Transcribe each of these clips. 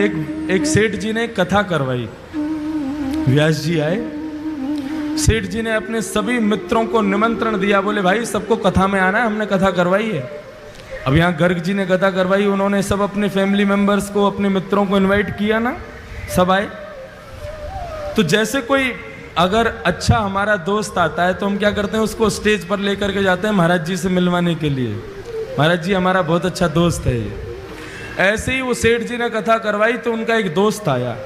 एक सेठ जी ने कथा करवाई। व्यास जी आए, सेठ जी ने अपने सभी मित्रों को निमंत्रण दिया, बोले भाई सबको कथा में आना है, हमने कथा करवाई है। अब यहाँ गर्ग जी ने कथा करवाई, उन्होंने सब अपने फैमिली मेंबर्स को, अपने मित्रों को इनवाइट किया ना, सब आए। तो जैसे कोई अगर अच्छा हमारा दोस्त आता है तो हम क्या करते हैं, उसको स्टेज पर लेकर के जाते हैं महाराज जी से मिलवाने के लिए, महाराज जी हमारा बहुत अच्छा दोस्त है ये। ऐसे ही वो सेठ जी ने कथा करवाई तो उनका एक दोस्त आया,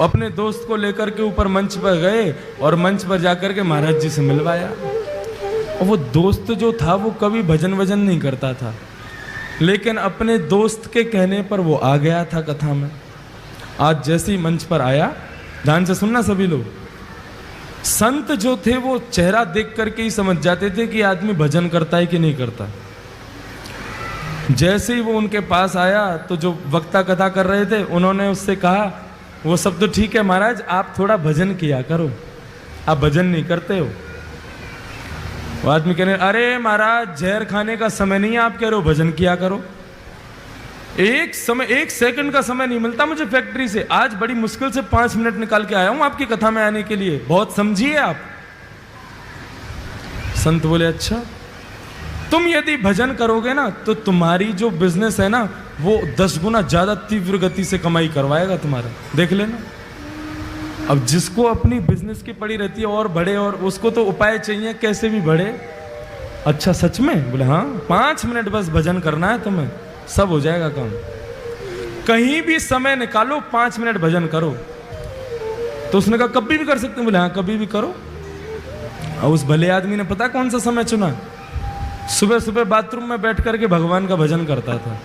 अपने दोस्त को लेकर के ऊपर मंच पर गए और मंच पर जाकर के महाराज जी से मिलवाया। और वो दोस्त जो था वो कभी भजन वजन नहीं करता था, लेकिन अपने दोस्त के कहने पर वो आ गया था कथा में। आज जैसे ही मंच पर आया, ध्यान से सुनना सभी लोग, संत जो थे वो चेहरा देख करके ही समझ जाते थे कि आदमी भजन करता है कि नहीं करता। जैसे ही वो उनके पास आया तो जो वक्ता कथा कर रहे थे उन्होंने उससे कहा, वो सब तो ठीक है महाराज, आप थोड़ा भजन किया करो, आप भजन नहीं करते हो। वो आदमी कह रहे, अरे महाराज जहर खाने का समय नहीं है, आप कह रहे हो भजन किया करो। एक सेकंड का समय नहीं मिलता मुझे फैक्ट्री से, आज बड़ी मुश्किल से 5 मिनट निकाल के आया हूं आपकी कथा में आने के लिए, बहुत समझिए आप। संत बोले, अच्छा तुम यदि भजन करोगे ना तो तुम्हारी जो बिजनेस है ना वो 10 गुना ज्यादा तीव्र गति से कमाई करवाएगा तुम्हारा, देख लेना। अब जिसको अपनी बिजनेस की पड़ी रहती है और बढ़े, और उसको तो उपाय चाहिए कैसे भी बढ़े। अच्छा सच में? बोले हाँ, 5 मिनट बस भजन करना है तुम्हें, सब हो जाएगा काम। कहीं भी समय निकालो, 5 मिनट भजन करो। तो उसने कहा कभी भी कर सकते हैं? बोले हाँ कभी भी करो। और उस भले आदमी ने पता कौन सा समय चुना? सुबह सुबह बाथरूम में बैठ करके भगवान का भजन करता था।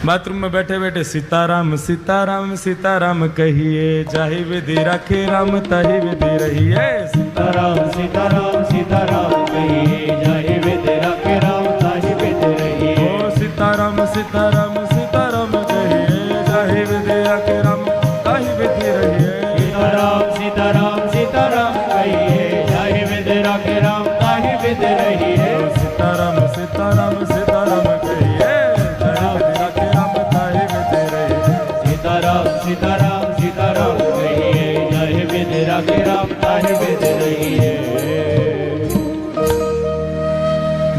बाथरूम में बैठे बैठे सीताराम सीताराम सीताराम कहिए, जाहि विधि राखे राम ताहि विधि रहिए। सीताराम सीताराम सीताराम कहिए, जाहि विधि राखे राम ताहि विधि रहिए। ओ सीताराम सीताराम सीताराम कहिए, जाहि विधि राखे राम ताहि विधि रहिए। सीताराम सीताराम सीताराम कहिए, जाहि विधि राखे राम ताहि विधि रहिए। सीताराम सीताराम सीताराम कहिए, जाहि विधि राखे राम ताहि विधि रहिए। सीताराम सीताराम सीताराम कहिए, जाहि विधि राखे राम ताहि विधि रहिए।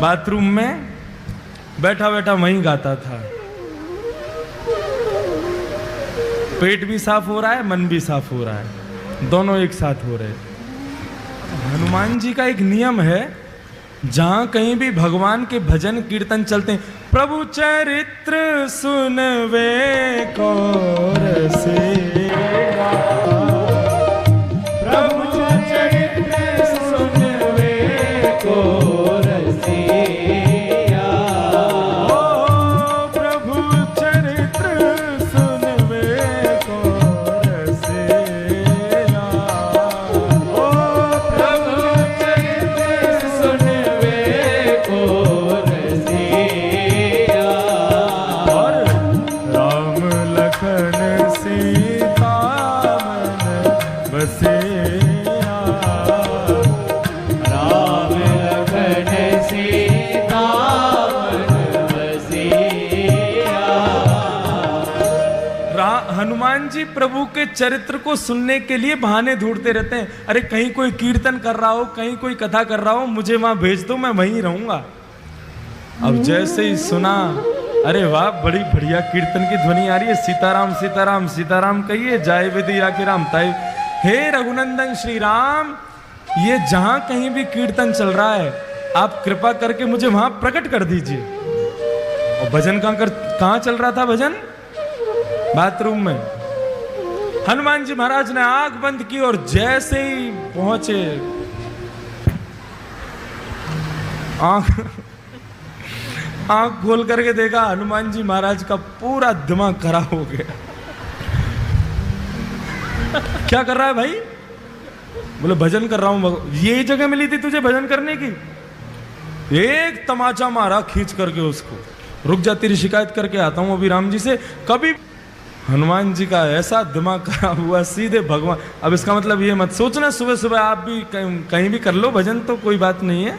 बाथरूम में बैठा बैठा वहीं गाता था। पेट भी साफ हो रहा है, मन भी साफ हो रहा है, दोनों एक साथ हो रहे। हनुमान जी का एक नियम है, जहां कहीं भी भगवान के भजन कीर्तन चलते हैं, प्रभु चरित्र सुनवे को रसेरा, प्रभु चरित्र सुनवे को रसेरा। ओ प्रभु चरित्र सुनवे को रसेरा। ओ प्रभु चरित्र सुनवे को रसेरा। और राम लखन सीता मन बसेरा। राम लखन सीता मन बसेरा। हनुमान जी प्रभु के चरित्र को सुनने के लिए बहाने ढूंढते रहते हैं। अरे कहीं कोई कीर्तन कर रहा हो, कहीं कोई कथा कर रहा हो, मुझे वहां भेज दो, मैं वहीं रहूंगा। अब जैसे ही सुना, अरे वाह बड़ी बढ़िया कीर्तन की ध्वनि आ रही है, सीताराम सीताराम सीताराम कहिए, जाय विधि राखे राम ताहि। हे रघुनंदन श्री राम, ये जहां कहीं भी कीर्तन चल रहा है आप कृपा करके मुझे वहां प्रकट कर दीजिए। और भजन कहां चल रहा था? भजन बाथरूम में। हनुमान जी महाराज ने आंख बंद की और जैसे ही पहुंचे, आंख खोल करके देखा, हनुमान जी महाराज का पूरा दिमाग खराब हो गया। क्या कर रहा है भाई? बोले भजन कर रहा हूं। यही जगह मिली थी तुझे भजन करने की? एक तमाचा मारा खींच करके उसको, रुक जा तेरी शिकायत करके आता हूं अभी राम जी से। कभी हनुमान जी का ऐसा दिमाग खराब हुआ, सीधे भगवान। अब इसका मतलब ये मत सोचना सुबह सुबह आप भी कहीं भी कर लो भजन, तो कोई बात नहीं है।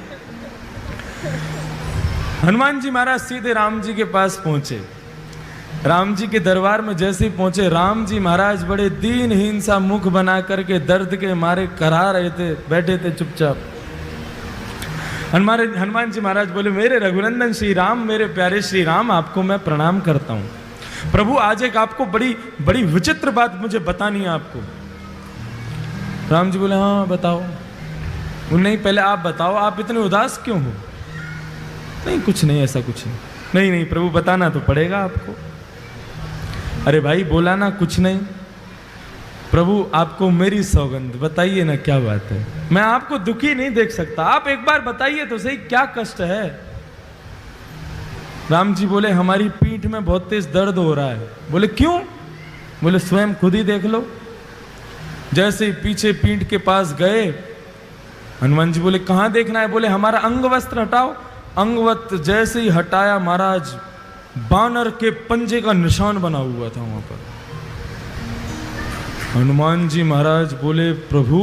हनुमान जी महाराज सीधे राम जी के पास पहुंचे। राम जी के दरबार में जैसे ही पहुंचे, राम जी महाराज बड़े दीनहीन सा मुख बना करके दर्द के मारे करा रहे थे, बैठे थे चुपचाप। हनुमान जी महाराज बोले, मेरे रघुनंदन श्री राम, मेरे प्यारे श्री राम, आपको मैं प्रणाम करता हूं। प्रभु आज एक आपको बड़ी बड़ी विचित्र बात मुझे बतानी है आपको। राम जी बोले, हाँ बताओ। नहीं पहले आप बताओ, आप इतने उदास क्यों हो? नहीं कुछ नहीं, ऐसा कुछ नहीं। नहीं नहीं प्रभु बताना तो पड़ेगा आपको। अरे भाई बोला ना कुछ नहीं। प्रभु आपको मेरी सौगंध, बताइए ना क्या बात है। मैं आपको दुखी नहीं देख सकता, आप एक बार बताइए तो सही क्या कष्ट है। राम जी बोले, हमारी पीठ में बहुत तेज दर्द हो रहा है। बोले क्यों? बोले स्वयं खुद ही देख लो। जैसे ही पीछे पीठ के पास गए, हनुमान जी बोले कहां देखना है? बोले हमारा अंग वस्त्र हटाओ। अंगवत जैसे ही हटाया महाराज, बानर के पंजे का निशान बना हुआ था वहां पर। हनुमान जी महाराज बोले, प्रभु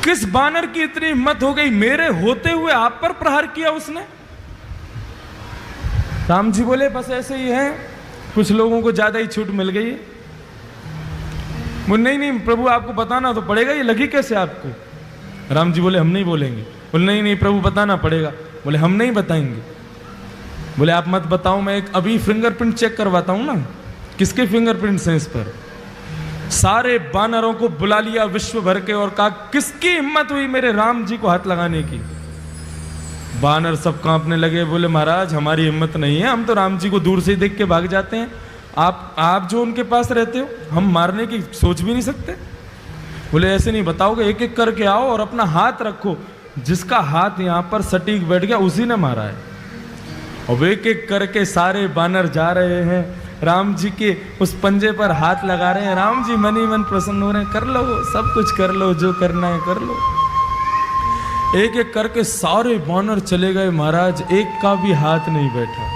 किस बानर की इतनी हिम्मत हो गई, मेरे होते हुए आप पर प्रहार किया उसने? राम जी बोले, बस ऐसे ही है, कुछ लोगों को ज्यादा ही छूट मिल गई है। बोले नहीं नहीं प्रभु आपको बताना तो पड़ेगा, ये लगी कैसे आपको? राम जी बोले, हम नहीं बोलेंगे। बोले नहीं नहीं प्रभु बताना पड़ेगा। बोले हम नहीं बताएंगे। बोले आप मत बताओ, मैं एक अभी फिंगरप्रिंट चेक करवाता हूं ना। किसके फिंगरप्रिंट्स हैं इस पर? सारे बानरों को बुला लिया विश्व भर के और कहा, किसकी हिम्मत हुई मेरे राम जी को हाथ लगाने की? बानर सब कांपने लगे। बोले महाराज हमारी हिम्मत नहीं है, हम तो राम जी को दूर से ही देख के भाग जाते हैं। आप जो उनके पास रहते हो, हम मारने की सोच भी नहीं सकते। बोले ऐसे नहीं बताओगे, एक एक करके आओ और अपना हाथ रखो। जिसका हाथ यहां पर सटीक बैठ गया उसी ने मारा है। और एक एक करके सारे बानर जा रहे हैं, राम जी के उस पंजे पर हाथ लगा रहे हैं। राम जी मन ही मन प्रसन्न हो रहे हैं, कर लो सब कुछ कर लो, जो करना है कर लो। एक एक करके सारे बानर चले गए महाराज, एक का भी हाथ नहीं बैठा।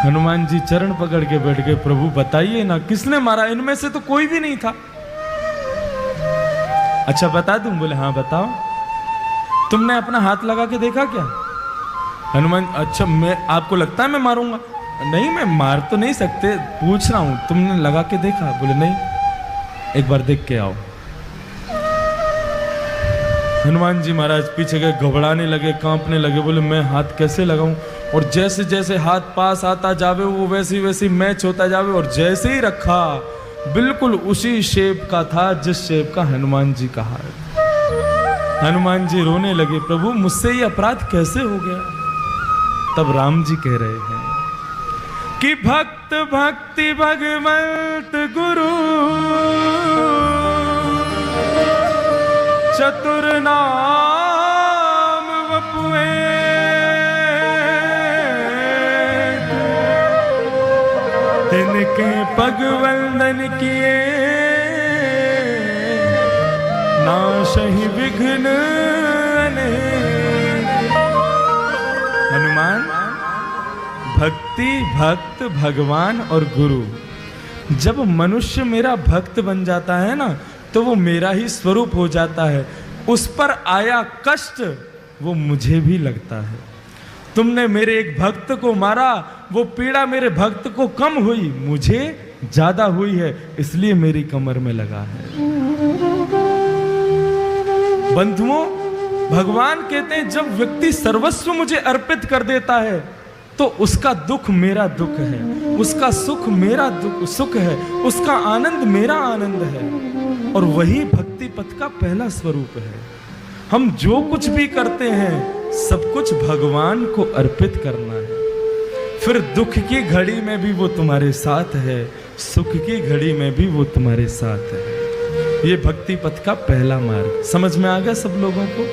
हनुमान जी चरण पकड़ के बैठ गए, प्रभु बताइए ना किसने मारा? इनमें से तो कोई भी नहीं था। अच्छा बता दूं? बोले हाँ बताओ। तुमने अपना हाथ लगा के देखा क्या? हनुमान, अच्छा मैं, आपको लगता है मैं मारूंगा? नहीं मैं मार तो नहीं सकते, पूछ रहा हूं तुमने लगा के देखा? बोले नहीं, एक बार देख के आओ। हनुमान जी महाराज पीछे गए, घबराने लगे, कांपने लगे। बोले मैं हाथ कैसे लगाऊं? और जैसे जैसे हाथ पास आता जावे वो वैसे वैसे मैच होता जावे। और जैसे ही रखा बिल्कुल उसी शेप का था जिस शेप का हनुमान जी का हाथ। हनुमान जी रोने लगे, प्रभु मुझसे ये अपराध कैसे हो गया? तब राम जी कह रहे हैं कि भक्त भक्ति भगवंत गुरु, चतुर नाम वपुए, तिनके पग वंदन किए, नाशहि विघ्न अनेक। हनुमान, भक्ति, भक्त, भगवान और गुरु, जब मनुष्य मेरा भक्त बन जाता है ना, तो वो मेरा ही स्वरूप हो जाता है। उस पर आया कष्ट वो मुझे भी लगता है। तुमने मेरे एक भक्त को मारा, वो पीड़ा मेरे भक्त को कम हुई, मुझे ज्यादा हुई है, इसलिए मेरी कमर में लगा है। बंधुओं, भगवान कहते हैं जब व्यक्ति सर्वस्व मुझे अर्पित कर देता है तो उसका दुख मेरा दुख है, उसका सुख मेरा सुख है, उसका आनंद मेरा आनंद है। और वही भक्ति पथ का पहला स्वरूप है। हम जो कुछ भी करते हैं सब कुछ भगवान को अर्पित करना है। फिर दुख की घड़ी में भी वो तुम्हारे साथ है, सुख की घड़ी में भी वो तुम्हारे साथ है। ये भक्ति पथ का पहला मार्ग समझ में आ गया सब लोगों को?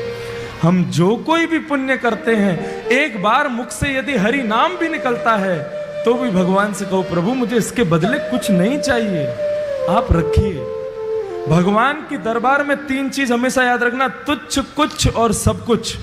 हम जो कोई भी पुण्य करते हैं, एक बार मुख से यदि हरि नाम भी निकलता है तो भी भगवान से कहो, प्रभु मुझे इसके बदले कुछ नहीं चाहिए, आप रखिए। भगवान की दरबार में तीन चीज हमेशा याद रखना, तुच्छ, कुछ और सब कुछ।